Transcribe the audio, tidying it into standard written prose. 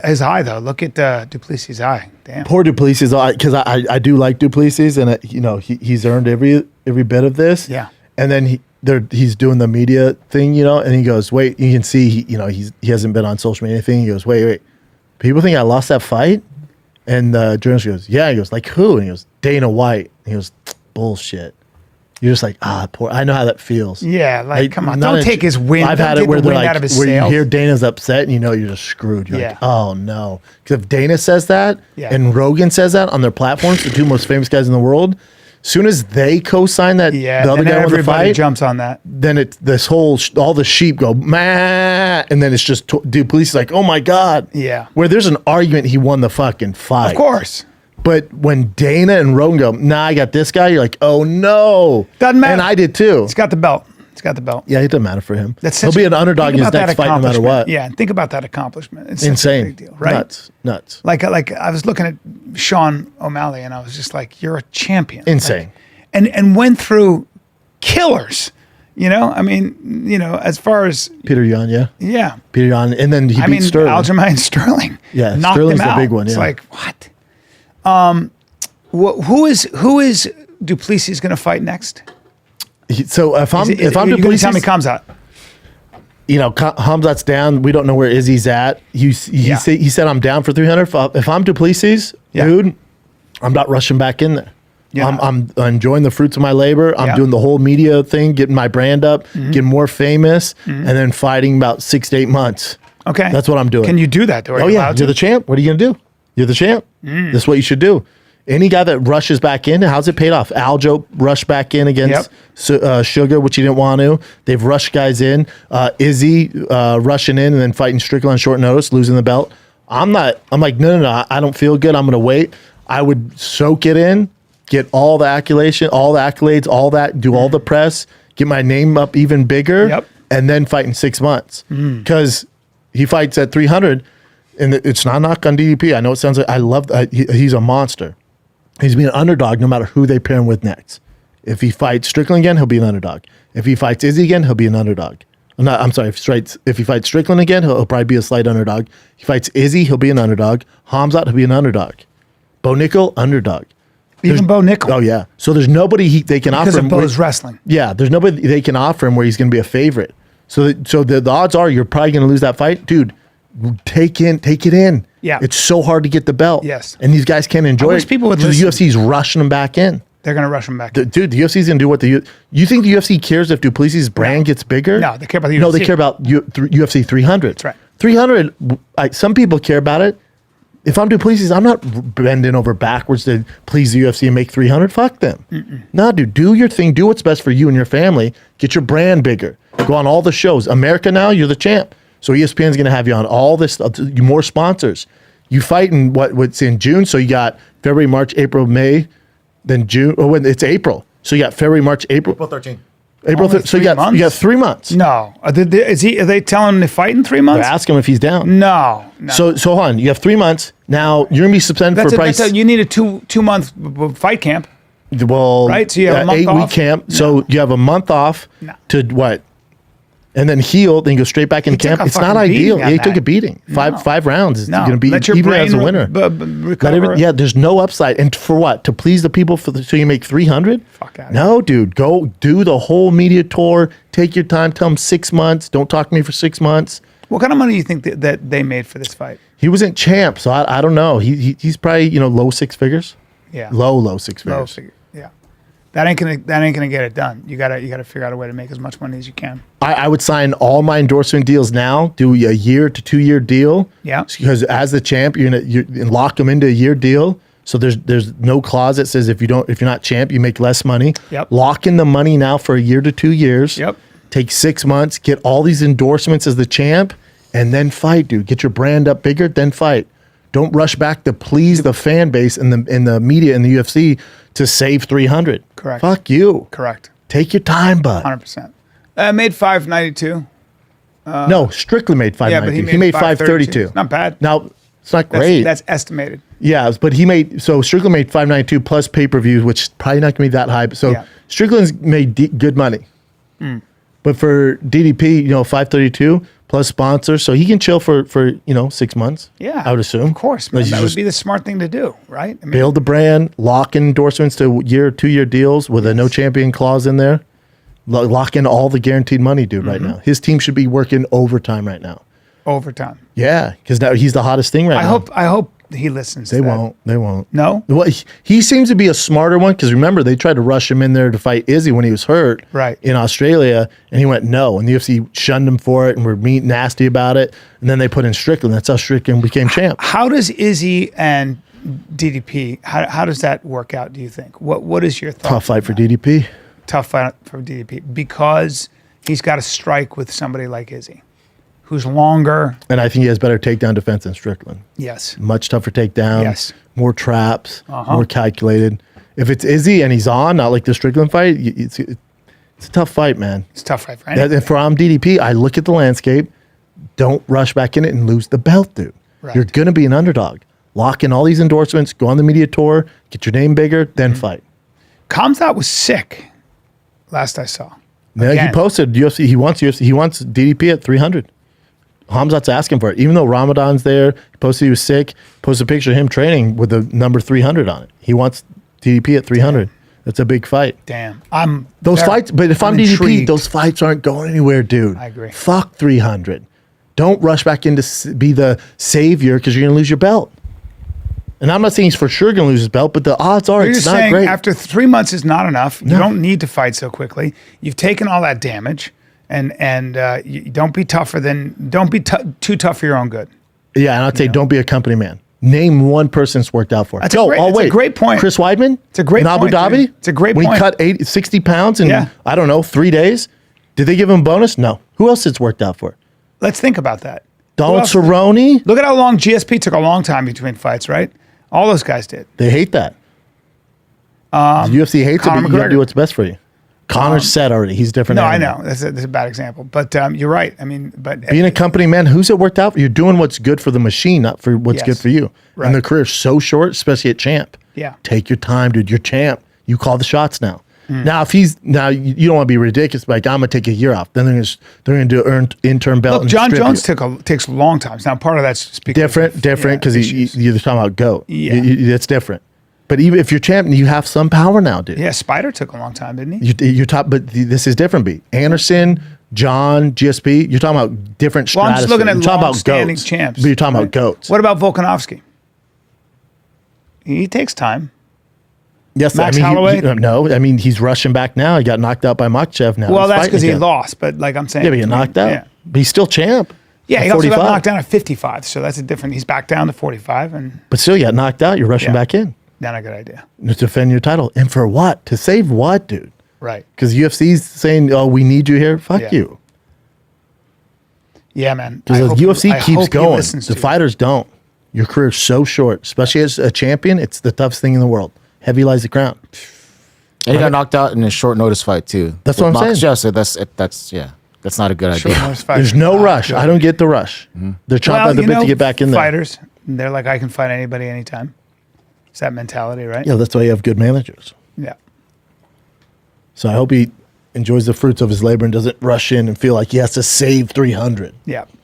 his eye though. Look at Duplessis' eye. Damn. Poor Duplessis, because I do like Duplessis, and he's earned every bit of this. Yeah. And then he's doing the media thing, and he goes, wait, you can see he hasn't been on social media thing. He goes, wait, people think I lost that fight, and the journalist goes, yeah. He goes, like who? And he goes, Dana White. And he goes, bullshit. You're just like, poor. I know how that feels. Yeah, like come on, don't take his win. I've had it where they're like, where you hear Dana's upset and you're just screwed. You're like, oh no. Because if Dana says that and Rogan says that on their platforms, the two most famous guys in the world, as soon as they co-sign that, the other guy won the fight, jumps on that. Then all the sheep go, mah, and then it's just Duplessis like, oh my God. Yeah. Where there's an argument he won the fucking fight. Of course. But when Dana and Rogan go, nah, I got this guy, you're like, oh no. Doesn't matter. And I did too. He's got the belt. Yeah, it doesn't matter for him. He'll be an underdog in his next fight no matter what. Yeah, think about that accomplishment. It's insane. Such a big deal, right? Nuts. Like I was looking at Sean O'Malley and I was just like, you're a champion. Insane. Like, and went through killers. I mean, as far as Peter Yan, yeah, Peter Yan, and then he beat Sterling. Aljamain Sterling, knocked Sterling's him out. The big one. Yeah. It's like what? Who is Duplessis going to fight next? So if I'm Duplessis, tell me Khamzat. Khamzat's down. We don't know where Izzy's at. He said I'm down for 300. If I'm Duplessis, dude, I'm not rushing back in there. Yeah. I'm enjoying the fruits of my labor. I'm doing the whole media thing, getting my brand up, getting more famous, and then fighting about 6 to 8 months. Okay. That's what I'm doing. Can you do that? Oh, yeah. You're the champ. What are you going to do? You're the champ. This is what you should do. Any guy that rushes back in, how's it paid off? Aljo rushed back in against Sugar, which he didn't want to. They've rushed guys in. Izzy rushing in and then fighting Strickland on short notice, losing the belt. I'm like, no. I don't feel good. I'm going to wait. I would soak it in. Get all the accolades, all that, do all the press, get my name up even bigger, and then fight in 6 months. Because he fights at 300, and it's not a knock on DDP. I know it sounds like, I love that. He's a monster. He's being an underdog no matter who they pair him with next. If he fights Strickland again, he'll be an underdog. If he fights Izzy again, he'll be an underdog. If he fights Strickland again, he'll probably be a slight underdog. If he fights Izzy, he'll be an underdog. Khamzat, he'll be an underdog. Bo Nickel, underdog. Even Bo Nickel. Oh, yeah. So there's nobody they can offer him. Because of Bo's wrestling. Yeah, there's nobody they can offer him where he's going to be a favorite. So the odds are you're probably going to lose that fight. Dude, take it in. Yeah. It's so hard to get the belt. Yes. And these guys can't enjoy it. People would the UFC's rushing them back in. They're going to rush him back. Dude, the UFC's going to do what you think the UFC cares if Duplessis' brand gets bigger? No, they care about the UFC. No, they care about UFC 300. That's right. 300, some people care about it. If I'm Duplessis, I'm not bending over backwards to please the UFC and make 300. Fuck them. No, dude, do your thing. Do what's best for you and your family. Get your brand bigger. Go on all the shows. America now, you're the champ. So ESPN's going to have you on all this, more sponsors. You fight in what's in June. So you got February, March, April, May, then June. Oh, when it's April. So you got February, March, April. April 13th. April. So you got 3 months. No, are they telling him to fight in 3 months? They're asking him if he's down. No. So hold on. You have 3 months. Now you're gonna be suspended for price. You need a two month fight camp. Well, right. So you have a month 8 week camp. No. So you have a month off to what? And then heal, then go straight back in camp. It's not ideal. Yeah, he took a beating. Five rounds. It's going to be even as a winner. Recover. There's no upside. And for what? To please the people so you make 300? Fuck out. No, dude. Go do the whole media tour. Take your time. Tell them 6 months. Don't talk to me for 6 months. What kind of money do you think that they made for this fight? He wasn't champ, so I don't know. He's probably low six figures. Yeah. Low six figures. Yeah. That ain't gonna get it done. You gotta figure out a way to make as much money as you can. I would sign all my endorsement deals now. Do a 1 to 2 year deal. Yeah. Because as the champ, you lock them into a year deal. So there's no clause that says if you're not champ, you make less money. Yep. Lock in the money now for 1 to 2 years. Yep. Take 6 months. Get all these endorsements as the champ, and then fight, dude. Get your brand up bigger, then fight. Don't rush back to please the fan base and the media and the UFC to save 300. Correct. Fuck you. Correct. Take your time, bud. 100%. Made 592. No, Strickland made 592. But he made 532. Not bad. Now, it's not great. That's estimated. Yeah, but Strickland made 592 plus pay-per-views, which is probably not going to be that high. So Strickland's made good money. But for DDP, 532 plus sponsors, so he can chill for 6 months. Yeah, I would assume. Of course, man. Like, That would be the smart thing to do, right? I mean, build the brand, lock in endorsements to 2-year deals with a no champion clause in there. Lock in all the guaranteed money, dude. Right now, his team should be working overtime right now. overtime. Yeah, because now he's the hottest thing right now. I hope he listens. They won't. They won't. No? Well, he seems to be a smarter one because remember they tried to rush him in there to fight Izzy when he was hurt, Right. in Australia, and he went no, and the UFC shunned him for it and were nasty about it, and then they put in Strickland. That's how Strickland became champ. How does Izzy and DDP? How does that work out? Do you think? What is your thought? Tough fight for DDP. Tough fight for DDP because he's got to strike with somebody like Izzy, who's longer. And I think he has better takedown defense than Strickland. Yes. Much tougher takedown. Yes. More traps. More calculated. If it's Izzy and he's on, not like the Strickland fight, it's a tough fight, man. It's a tough fight for anyone. If I'm DDP, I look at the landscape. Don't rush back in it and lose the belt, dude. Right. You're going to be an underdog. Lock in all these endorsements, go on the media tour, get your name bigger, then fight. Kamzat was sick last I saw. Yeah, he posted UFC. He wants DDP at 300. Hamzat's asking for it. Even though Ramadan's there, he posted he was sick, posted a picture of him training with the number 300 on it. He wants DDP at 300. Damn. That's a big fight. Damn. Fights, but if I'm DDP, intrigued. Those fights aren't going anywhere, dude. I agree. Fuck 300. Don't rush back in to be the savior because you're going to lose your belt. And I'm not saying he's for sure going to lose his belt, but the odds are You're it's just not saying great. after 3 months is not enough. You don't need to fight so quickly. You've taken all that damage, and you don't be tougher than too tough for your own good. Yeah, and I'd say don't be a company man. Name one person that's worked out for. That's a great point. Chris Weidman? It's a great in point, Abu Dhabi? dude. It's a great when point. When he cut 60 pounds in, I don't know, 3 days? Did they give him a bonus? No. Who else it's worked out for? Let's think about that. Donald Cerrone? Look at how long GSP took a long time between fights, right? All those guys did. They hate that. The UFC hates it, but you got to do what's best for you. Connor's said already. He's different. No, animal. I know. That's a bad example. But you're right. I mean, but being a company man, who's it worked out for? You're doing what's good for the machine, not for what's good for you. Right. And the career's so short, especially at champ. Yeah. Take your time, dude. You're champ. You call the shots now. Now, if you don't want to be ridiculous, like I'm gonna take a year off. Then they're gonna do interim belt. Look, John Jones takes long times. Now, part of that's different because you're talking about GOAT. Yeah, that's different. But even if you're champ, you have some power now, dude. Yeah, Spider took a long time, didn't he? You're top, but this is different. B. Anderson, John, GSP. You're talking about different. Well, I'm just looking at long-standing champs. But you're talking about GOATs. What about Volkanovski? He takes time. Yes, Max Holloway? He's rushing back now. He got knocked out by Makhachev now. Well, that's because he lost, but like I'm saying. Yeah, but he got knocked out. Yeah. But he's still champ. Yeah, he also got knocked down at 55, so that's a different. He's back down to 45. But still, you got knocked out. You're rushing back in. Not a good idea. To defend your title. And for what? To save what, dude? Right. Because UFC's saying, oh, we need you here. Fuck you. Yeah, man. Because the UFC keeps going. The fighters don't. Your career's so short, especially as a champion. It's the toughest thing in the world. Heavy lies the crown. And he got knocked out in a short notice fight too. That's what I'm saying. So that's not a good idea. There's no rush. I don't get the rush. They're chomping at the bit to get back in there. Fighters, they're like, I can fight anybody anytime. It's that mentality, right? Yeah, that's why you have good managers. Yeah. So I hope he enjoys the fruits of his labor and doesn't rush in and feel like he has to save 300. Yeah.